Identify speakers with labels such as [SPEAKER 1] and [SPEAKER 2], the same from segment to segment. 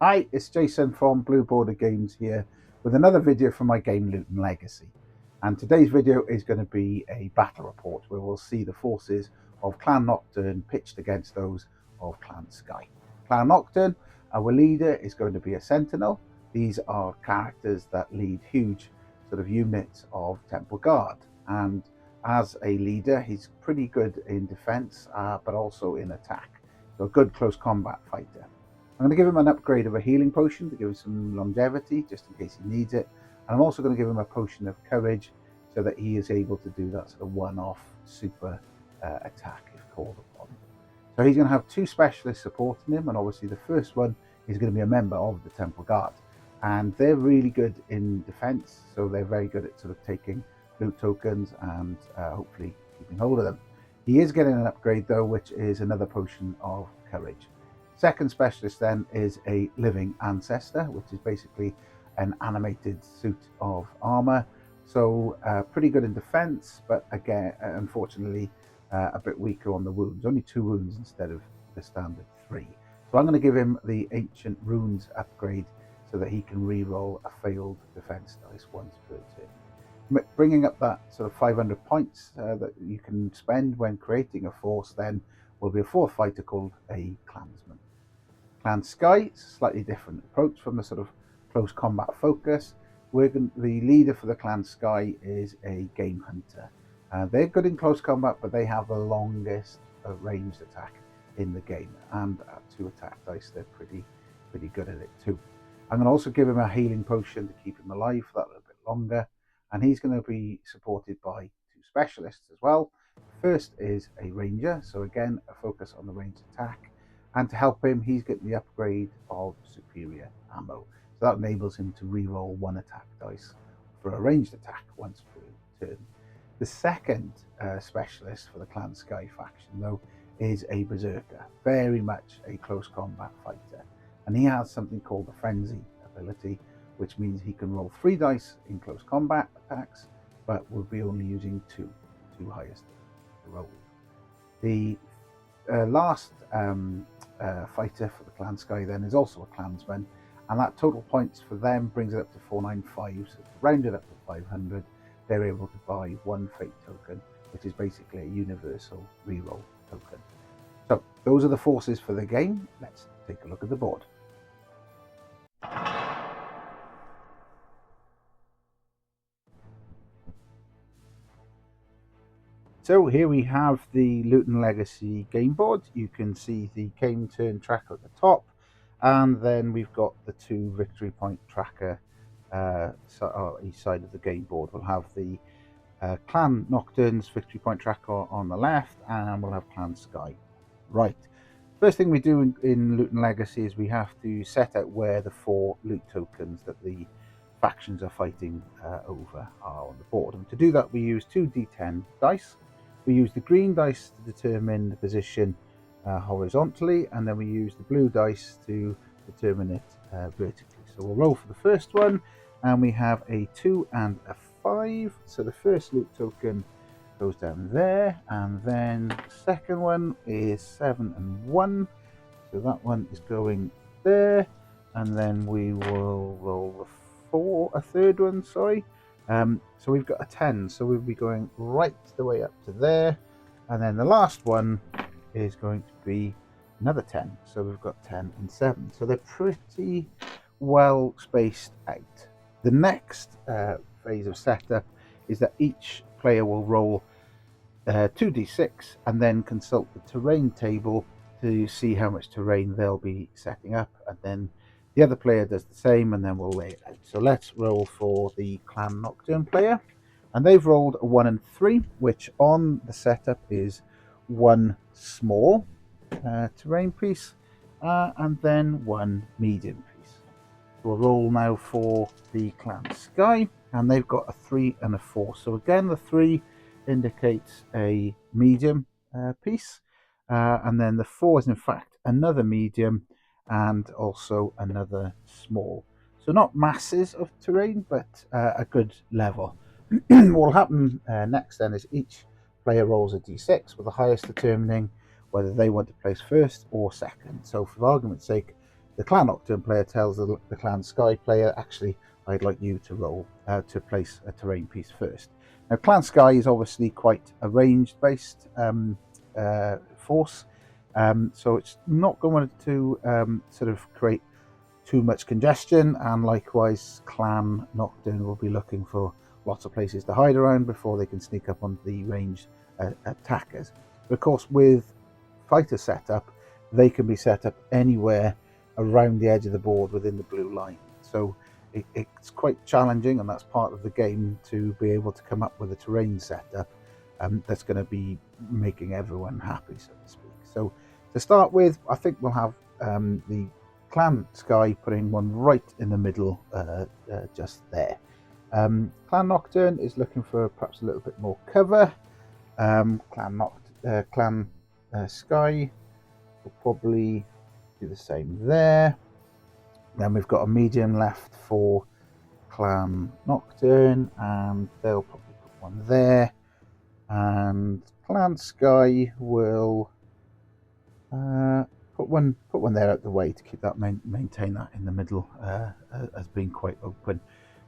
[SPEAKER 1] Hi, it's Jason from Blue Border Games here with another video from my game Luton Legacy. And today's video is going to be a battle report where we'll see the forces of Clan Nocturn pitched against those of Clan Skye. Clan Nocturn, our leader, is going to be a sentinel. These are characters that lead huge sort of units of Temple Guard. And as a leader, he's pretty good in defense, but also in attack. So a good close combat fighter. I'm going to give him an upgrade of a healing potion to give him some longevity, just in case he needs it. And I'm also going to give him a potion of courage so that he is able to do that sort of one-off super attack if called upon. So he's going to have two specialists supporting him, and obviously the first one is going to be a member of the Temple Guard. And they're really good in defense, so they're very good at sort of taking loot tokens and hopefully keeping hold of them. He is getting an upgrade though, which is another potion of courage. Second specialist then is a living ancestor, which is basically an animated suit of armor. So pretty good in defense, but again, unfortunately, a bit weaker on the wounds. Only 2 wounds instead of the standard 3. So I'm going to give him the ancient runes upgrade so that he can re-roll a failed defense dice once per turn. Bringing up that sort of 500 points that you can spend when creating a force then will be a 4th fighter called a clansman. Clan Skye, it's a slightly different approach from the sort of close combat focus. The leader for the Clan Skye is a game hunter. They're good in close combat, but they have the longest ranged attack in the game, and at 2 attack dice, they're pretty good at it too. I'm going to also give him a healing potion to keep him alive for that little bit longer, and he's going to be supported by 2 specialists as well. First is a ranger, so again a focus on the ranged attack. And to help him, he's getting the upgrade of superior ammo. So that enables him to re-roll 1 attack dice for a ranged attack once per turn. The second specialist for the Clan Skye faction, though, is a berserker. Very much a close combat fighter. And he has something called the frenzy ability, which means he can roll 3 dice in close combat attacks, but will be only using 2 highest rolled. The last fighter for the Clan Skye then is also a clansman, and that total points for them brings it up to 495. So to round it up to 500, they're able to buy 1 fate token, which is basically a universal reroll token. So those are the forces for the game. Let's take a look at the board. So here we have the Luton Legacy game board. You can see the game turn tracker at the top, and then we've got the 2 victory point tracker each side of the game board. We'll have the Clan Nocturn's victory point tracker on the left, and we'll have Clan Skye right. First thing we do in Luton Legacy is we have to set out where the 4 loot tokens that the factions are fighting over are on the board. And to do that, we use 2 d10 dice. We use the green dice to determine the position horizontally, and then we use the blue dice to determine it vertically. So we'll roll for the first one, and we have a 2 and a 5. So the first loot token goes down there, and then the second one is 7 and 1. So that one is going there, and then we will roll a third one, sorry. So we've got a 10, so we'll be going right the way up to there, and then the last one is going to be another 10, so we've got 10 and 7, so they're pretty well spaced out. The next phase of setup is that each player will roll 2d6 and then consult the terrain table to see how much terrain they'll be setting up, and then the other player does the same, and then we'll lay it out. So let's roll for the Clan Nocturn player. And they've rolled a 1 and 3, which on the setup is 1 small terrain piece, and then 1 medium piece. So we'll roll now for the Clan Skye, and they've got a 3 and a 4. So again, the 3 indicates a medium piece, and then the 4 is in fact another medium, and also another small. So not masses of terrain, but a good level. What will happen next then is each player rolls a d6, with the highest determining whether they want to place first or second. So for argument's sake, the Clan Nocturn player tells the Clan Skye player, actually, I'd like you to roll to place a terrain piece first. Now, Clan Skye is obviously quite a range-based force, so it's not going to sort of create too much congestion, and likewise Clan Nocturn will be looking for lots of places to hide around before they can sneak up on the ranged attackers. But of course, with fighter setup, they can be set up anywhere around the edge of the board within the blue line, so it's quite challenging, and that's part of the game, to be able to come up with a terrain setup that's going to be making everyone happy, so to speak. So to start with, I think we'll have the Clan Skye putting one right in the middle, just there. Clan Nocturn is looking for perhaps a little bit more cover. Clan Skye will probably do the same there. Then we've got a medium left for Clan Nocturn, and they'll probably put one there. And Clan Skye will put one there out the way to keep that maintain that in the middle as being quite open.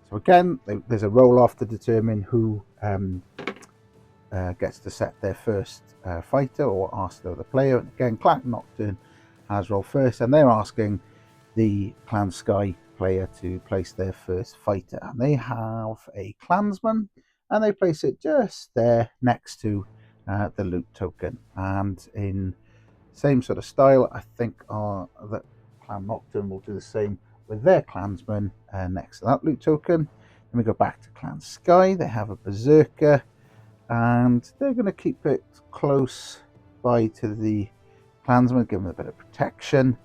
[SPEAKER 1] So again, there's a roll off to determine who gets to set their first fighter, or ask the other player. And again, Clan Nocturn has rolled first, and they're asking the Clan Skye player to place their first fighter, and they have a clansman, and they place it just there next to the loot token. And in same sort of style, I think that Clan Nocturn will do the same with their clansman next to that loot token. Then we go back to Clan Skye. They have a berserker, and they're going to keep it close by to the clansman, give them a bit of protection.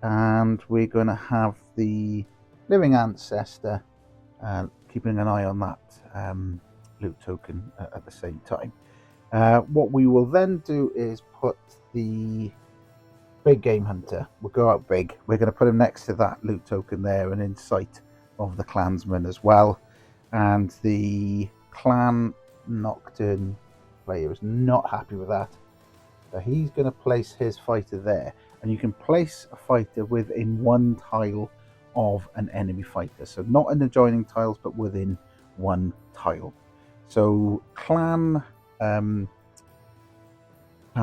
[SPEAKER 1] And we're going to have the living ancestor keeping an eye on that loot token at the same time. What we will then do is put the big game hunter. We'll go out big. We're going to put him next to that loot token there, and in sight of the clansman as well. And the Clan Nocturn player is not happy with that, so he's going to place his fighter there. And you can place a fighter within one tile of an enemy fighter. So not in adjoining tiles, but within one tile. So Clan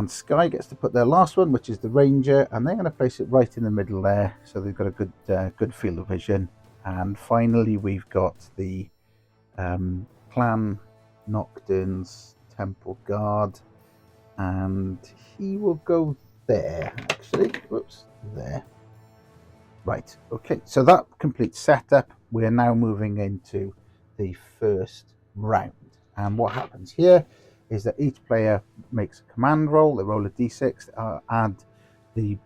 [SPEAKER 1] Skye gets to put their last one, which is the ranger, and they're going to place it right in the middle there. So they've got a good field of vision. And finally, we've got the Clan Nocturn's Temple Guard, and he will go there, actually. Whoops, there. Right, okay, so that completes setup. We're now moving into the first round. And what happens here is that each player makes a command roll. They roll a d6, add the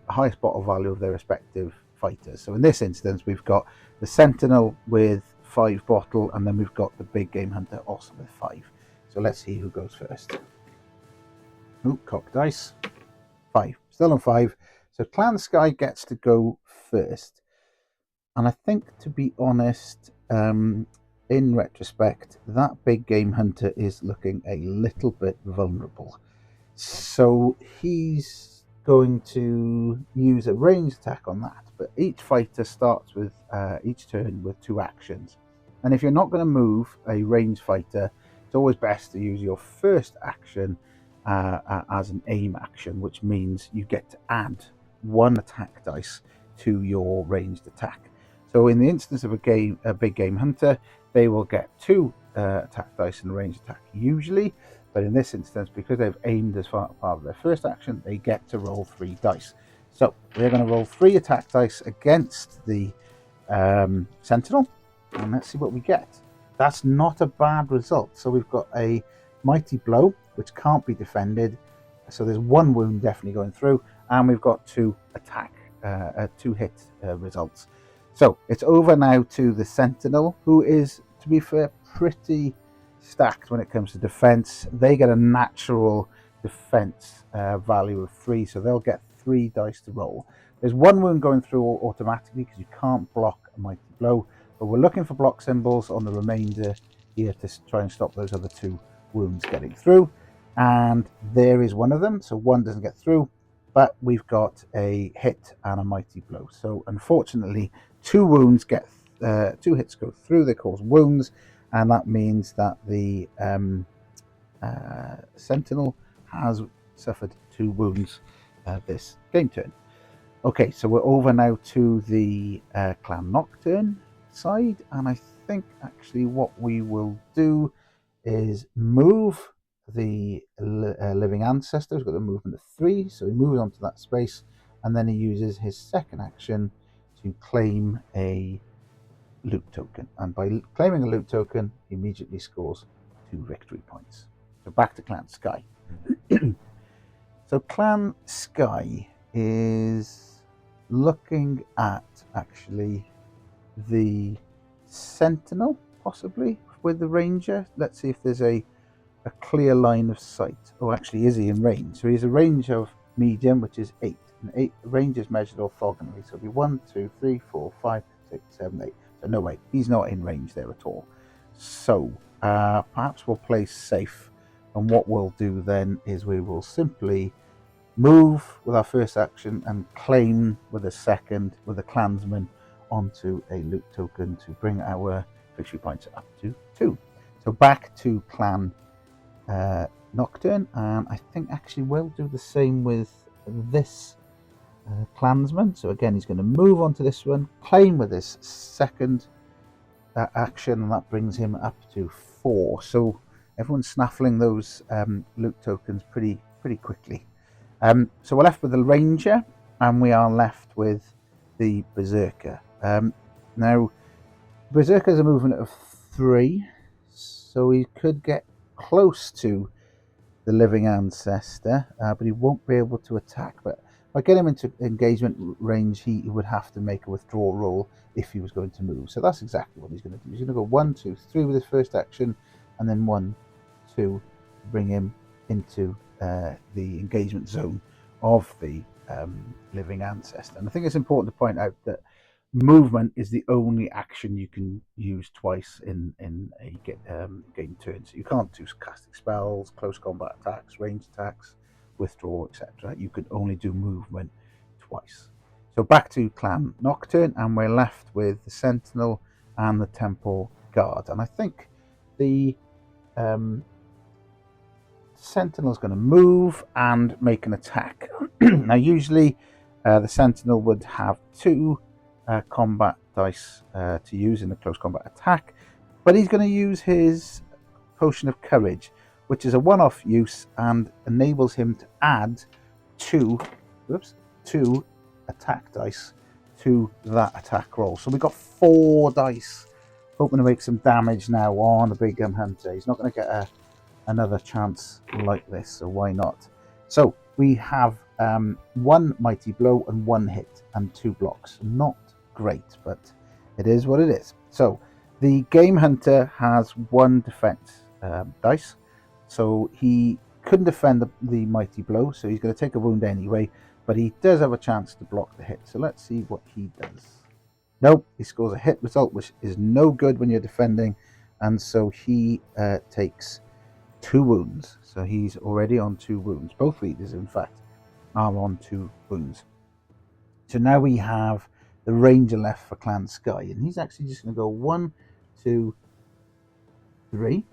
[SPEAKER 1] highest bottle value of their respective fighters. So in this instance, we've got the Sentinel with 5 bottle, and then we've got the big game hunter also with 5. So let's see who goes first. Ooh, cock dice. 5, still on 5. So Clan Skye gets to go first. And I think, to be honest, in retrospect, that big game hunter is looking a little bit vulnerable. So he's going to use a ranged attack on that. But each fighter starts with each turn with 2 actions. And if you're not going to move a ranged fighter, it's always best to use your first action as an aim action, which means you get to add 1 attack dice to your ranged attack. So in the instance of a big game hunter, they will get 2 attack dice in a ranged attack usually, but in this instance, because they've aimed as part of their first action, they get to roll 3 dice. So we're going to roll 3 attack dice against the Sentinel, and let's see what we get. That's not a bad result. So we've got a mighty blow, which can't be defended. So there's 1 wound definitely going through, and we've got 2 hit results. So it's over now to the Sentinel, who is, to be fair, pretty stacked when it comes to defense. They get a natural defense value of 3, so they'll get 3 dice to roll. There's 1 wound going through automatically because you can't block a mighty blow, but we're looking for block symbols on the remainder here to try and stop those other 2 wounds getting through. And there is one of them, so 1 doesn't get through, but we've got a hit and a mighty blow. So unfortunately, 2 wounds get 2 hits go through, they cause wounds, and that means that the Sentinel has suffered 2 wounds this game turn. Okay, so we're over now to the Clan Nocturn side, and I think actually what we will do is move the living ancestor. He's got a movement of 3, so he moves onto that space, and then he uses his second action to claim a loot token, and by claiming a loot token he immediately scores 2 victory points. So back to Clan Skye. So Clan Skye is looking at actually the Sentinel, possibly with the Ranger. Let's see if there's a clear line of sight. Oh, actually, is he in range? So he's a range of medium, which is 8. And 8 range is measured orthogonally. So it'll be 1, 2, 3, 4, 5, 6, 7, 8. So no way, he's not in range there at all. So perhaps we'll play safe. And what we'll do then is we will simply move with our first action and claim with a second with a clansman onto a loot token to bring our victory points up to 2. So back to Clan Nocturn, and I think actually we'll do the same with this clansman. So again, he's going to move onto this one, claim with his second action, and that brings him up to 4. So everyone's snaffling those loot tokens pretty quickly. So we're left with the Ranger, and we are left with the Berserker. Now, Berserker is a movement of 3, so he could get close to the living ancestor, but he won't be able to attack. But if I get him into engagement range, he would have to make a withdrawal roll if he was going to move. So that's exactly what he's going to do. He's going to go 1, 2, 3 with his first action, and then 1, 2, bring him into the engagement zone of the living ancestor. And I think it's important to point out that movement is the only action you can use twice in a game turn. So you can't do casting spells, close combat attacks, ranged attacks, withdraw, etc. You can only do movement twice. So back to Clan Nocturn, and we're left with the Sentinel and the Temple Guard. And I think the Sentinel is going to move and make an attack. Now, usually the Sentinel would have 2 combat dice to use in a close combat attack, but he's going to use his Potion of Courage, which is a one-off use and enables him to add 2 attack dice to that attack roll. So we've got 4 dice, hoping to make some damage now on a big hunter. He's not going to get another chance like this, so why not? So we have 1 mighty blow and 1 hit and 2 blocks. Not great, but it is what it is. So the game hunter has 1 defense dice, so he couldn't defend the mighty blow, so he's going to take a wound anyway, but he does have a chance to block the hit. So let's see what he does. Nope, he scores a hit result, which is no good when you're defending, and so he takes 2 wounds. So he's already on 2 wounds. Both leaders, in fact, are on 2 wounds. So now we have the Ranger left for Clan Skye, and he's actually just going to go 1, 2, 3,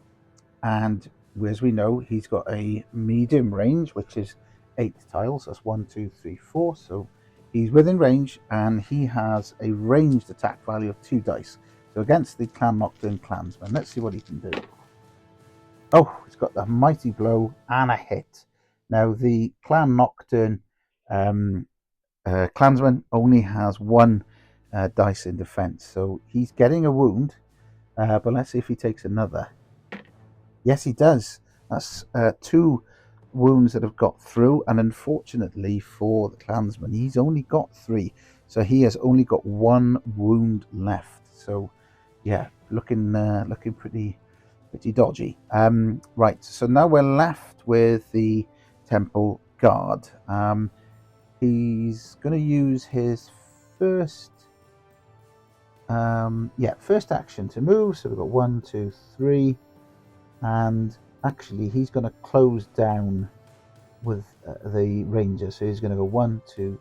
[SPEAKER 1] and as we know, he's got a medium range, which is 8 tiles. That's 1, 2, 3, 4. So he's within range, and he has a ranged attack value of 2 dice. So against the Clan Nocturn clansman, let's see what he can do. Oh, he's got the mighty blow and a hit. Now the Clan Nocturn clansman only has 1 dice in defense, so he's getting a wound, but let's see if he takes another. Yes, he does. That's 2 wounds that have got through, and unfortunately for the clansman, he's only got 3, so he has only got 1 wound left. So yeah, looking pretty dodgy. Right, so now we're left with the Temple Guard. He's going to use his first action to move. So we've got 1, 2, 3, and actually he's going to close down with the ranger. So he's going to go 1, 2,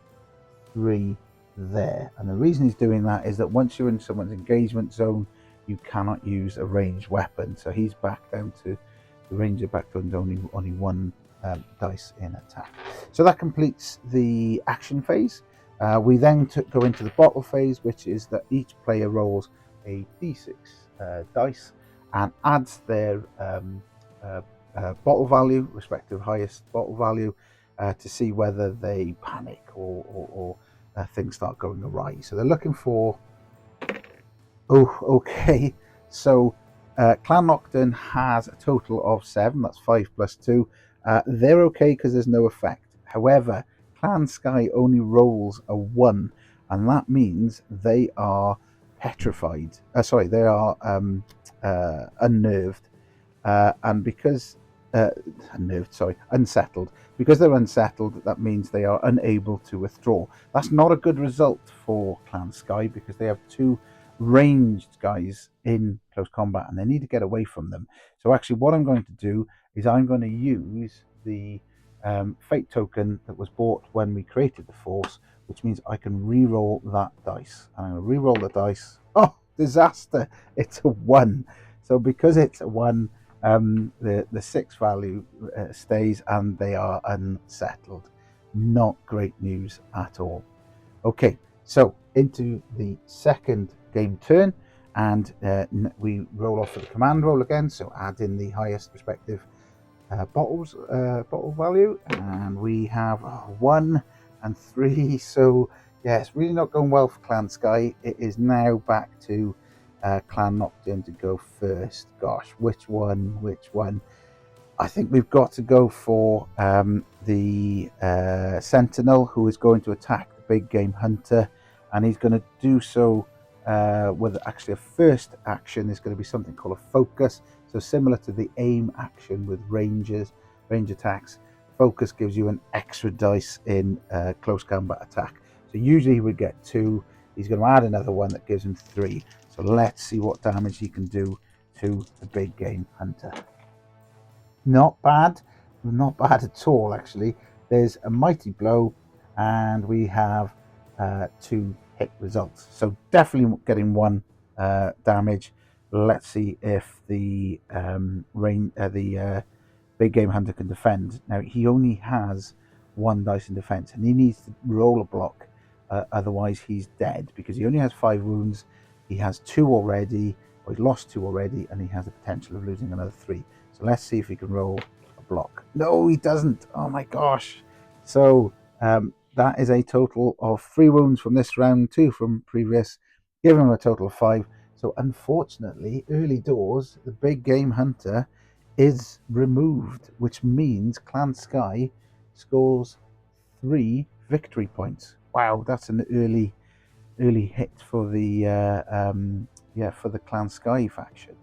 [SPEAKER 1] 3 there. And the reason he's doing that is that once you're in someone's engagement zone, you cannot use a ranged weapon. So he's back down to the ranger, back down to only one dice in attack. So that completes the action phase. We then go into the bottle phase, which is that each player rolls a d6 dice and adds their bottle value, respective highest bottle value, to see whether they panic or things start going awry. So they're looking for... Oh, okay. So Clan Nocturn has a total of 7. That's 5 plus 2. They're okay because there's no effect. However, Clan Skye only rolls a 1, and that means they are petrified. They are unnerved. And because unsettled. Because they're unsettled, that means they are unable to withdraw. That's not a good result for Clan Skye because they have 2 ranged guys in close combat and they need to get away from them. So actually what I'm going to do is I'm going to use the fate token that was bought when we created the force, which means I can re-roll that dice. And I'm going to re-roll the dice. Oh, disaster! It's a 1. So because it's a 1, the 6 value stays and they are unsettled. Not great news at all. Okay, so into the second game turn, and we roll off for the command roll again. So add in the highest respective bottle value, and we have 1 and 3. So yeah, it's really not going well for Clan Skye. It is now back to Clan Nocturn to go first. Gosh, which one? I think we've got to go for the Sentinel, who is going to attack the big game hunter, and he's going to do so with actually a first action is going to be something called a focus. So similar to the aim action with range attacks, focus gives you an extra dice in close combat attack. So usually he would get 2. He's going to add another one that gives him 3. So let's see what damage he can do to the big game hunter. Not bad at all actually. There's a mighty blow and we have 2 hit results. So definitely getting 1 damage. Let's see if the big game hunter can defend. Now he only has 1 dice in defense and he needs to roll a block, otherwise he's dead because he only has 5 wounds. He has 2 already, or he's lost 2 already, and he has the potential of losing another 3. So let's see if he can roll a block. No, he doesn't. Oh my gosh. So that is a total of 3 wounds from this round, 2 from previous, giving him a total of 5. So unfortunately, early doors, the big game hunter is removed, which means Clan Skye scores 3 victory points. Wow, that's an early hit for the for the Clan Skye faction,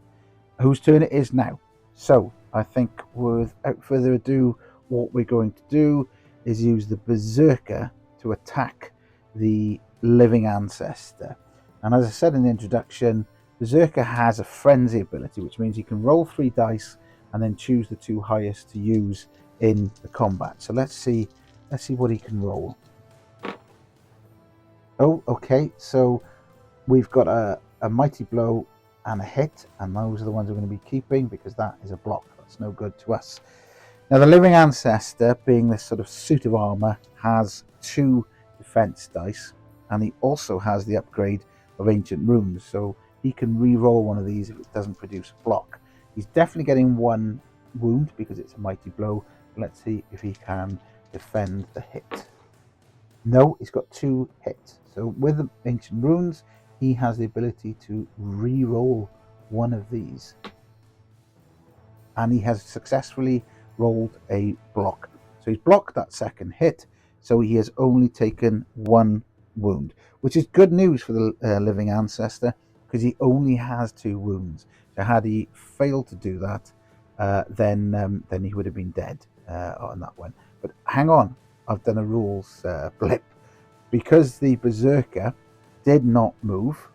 [SPEAKER 1] whose turn it is now. So I think without further ado, what we're going to do is use the Berserker to attack the living ancestor. And as I said in the introduction, Berserker has a frenzy ability, which means he can roll 3 dice and then choose the 2 highest to use in the combat. So let's see what he can roll. Oh, okay, so we've got a mighty blow and a hit, and those are the ones we're going to be keeping because that is a block. That's no good to us. Now the living ancestor, being this sort of suit of armor, has 2 defense dice, and he also has the upgrade of ancient runes, so he can re-roll one of these if it doesn't produce a block. He's definitely getting 1 wound because it's a mighty blow. Let's see if he can defend the hit. No, he's got 2 hits. So with the ancient runes, he has the ability to re-roll one of these. And he has successfully rolled a block. So he's blocked that second hit, so he has only taken 1 wound, which is good news for the living ancestor because he only has 2 wounds. So had he failed to do that, then he would have been dead on that one. But hang on, I've done a rules blip. Because the Berserker did not move,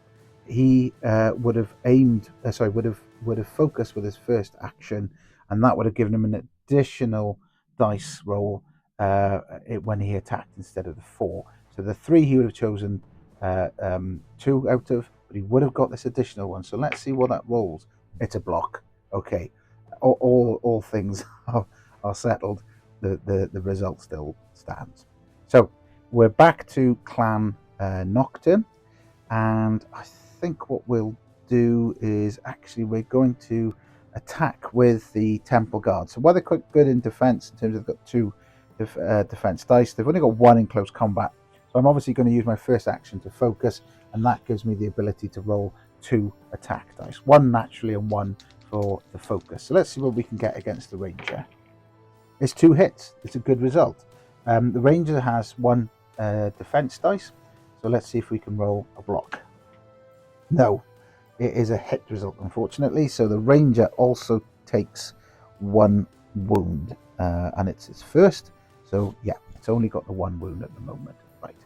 [SPEAKER 1] he would have focused with his first action, and that would have given him an additional dice roll when he attacked instead of the 4. So the 3 he would have chosen 2 out of, but he would have got this additional one. So let's see what that rolls. It's a block. Okay, all things are settled. The result still stands. So we're back to Clan Nocturn, and I think what we'll do is actually we're going to attack with the Temple Guard. So while they're quite good in defense, in terms of they've got 2 defense dice, they've only got 1 in close combat. So I'm obviously going to use my first action to focus, and that gives me the ability to roll 2 attack dice, 1 naturally and 1 for the focus. So let's see what we can get against the Ranger. It's 2 hits. It's a good result. The Ranger has 1 defense dice, so let's see if we can roll a block. No, it is a hit result, unfortunately. So the Ranger also takes 1 wound, and it's his first. So yeah, it's only got the 1 wound at the moment. Right.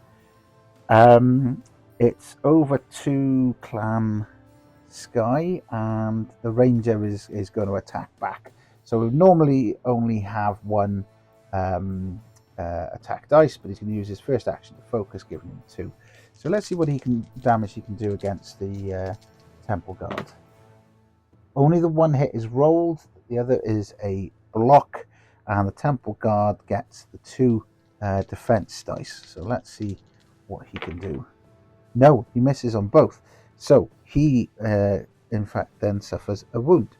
[SPEAKER 1] It's over to Clan Skye, and the Ranger is going to attack back. So we normally only have 1 attack dice, but he's going to use his first action to focus, giving him 2. So let's see what damage he can do against the Temple Guard. Only the 1 hit is rolled, the other is a block, and the Temple Guard gets the 2 defense dice. So let's see what he can do. No, he misses on both. So he, in fact, then suffers a wound.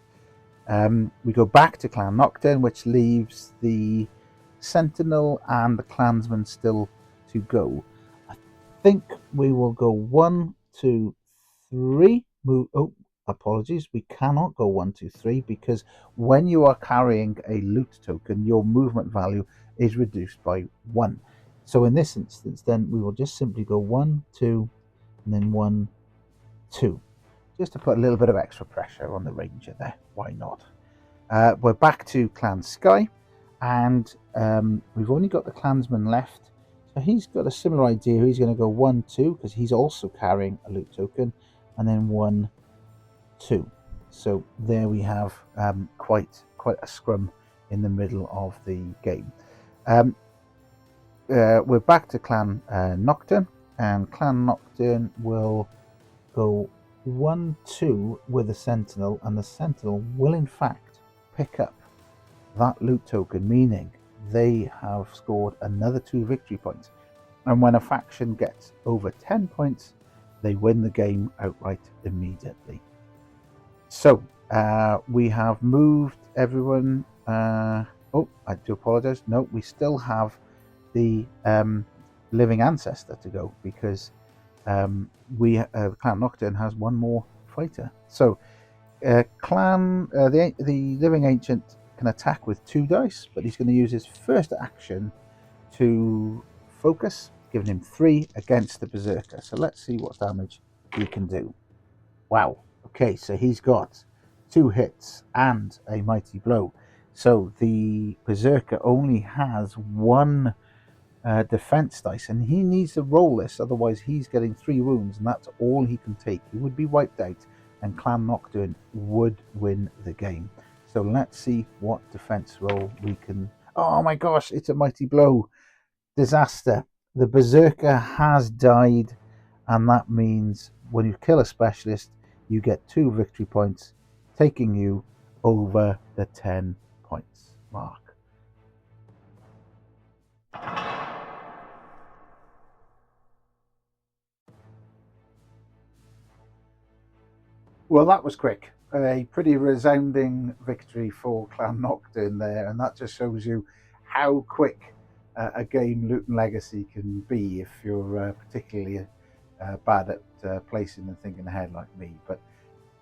[SPEAKER 1] We go back to Clan Nocturn, which leaves the Sentinel and the Clansman still to go. I think we will go 1, 2, 3. Oh, apologies. We cannot go 1, 2, 3 because when you are carrying a loot token, your movement value is reduced by 1. So in this instance, then we will just simply go 1, 2, and then 1, 2. Just to put a little bit of extra pressure on the Ranger there. Why not? We're back to Clan Skye, and we've only got the Clansman left. So he's got a similar idea. He's going to go 1, 2, because he's also carrying a loot token, and then 1, 2. So there we have quite a scrum in the middle of the game. We're back to Clan Nocturn, and Clan Nocturn will go 1, 2 with the Sentinel, and the Sentinel will in fact pick up that loot token, meaning they have scored another 2 victory points. And when a faction gets over 10 points, they win the game outright immediately. So we have moved everyone. Oh, I do apologize. No, we still have the living ancestor to go, because Clan Nocturn has 1 more fighter. So the living ancient can attack with 2 dice, but he's going to use his first action to focus, giving him 3 against the berserker. So let's see what damage he can do. Wow. Okay, so he's got 2 hits and a mighty blow. So the berserker only has 1 defense dice, and he needs to roll this, otherwise he's getting 3 wounds, and that's all he can take. He would be wiped out, and Clan Nocturn would win the game. So let's see what defense roll we can. Oh my gosh, it's a mighty blow. Disaster. The berserker has died, and that means when you kill a specialist, you get 2 victory points, taking you over the 10 points mark. Well, that was quick. A pretty resounding victory for Clan Nocturn there, and that just shows you how quick a game Loot and Legacy can be if you're particularly bad at placing and thinking ahead like me. But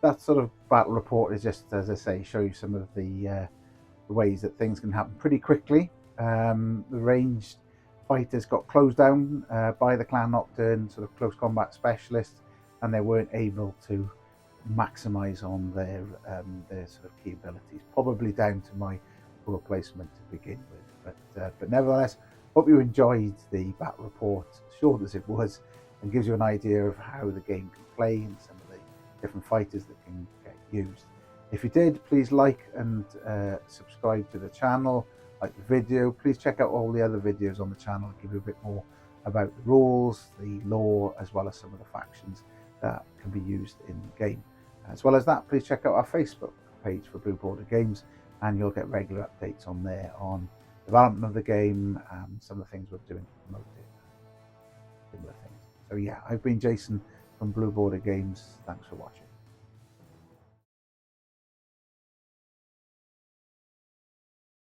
[SPEAKER 1] that sort of battle report is just, as I say, show you some of the ways that things can happen pretty quickly. The ranged fighters got closed down by the Clan Nocturn sort of close combat specialists, and they weren't able to maximize on their sort of key abilities, probably down to my poor placement to begin with. But nevertheless, hope you enjoyed the battle report, short as it was, and gives you an idea of how the game can play and some of the different fighters that can get used. If you did, please like and subscribe to the channel. like the video. Please check out all the other videos on the channel, give you a bit more about the rules, the lore, as well as some of the factions that can be used in the game. As well as that, please check out our Facebook page for Blue Border Games, and you'll get regular updates on there on development of the game and some of the things we're doing to promote it, similar things. So yeah, I've been Jason from Blue Border Games. Thanks for watching.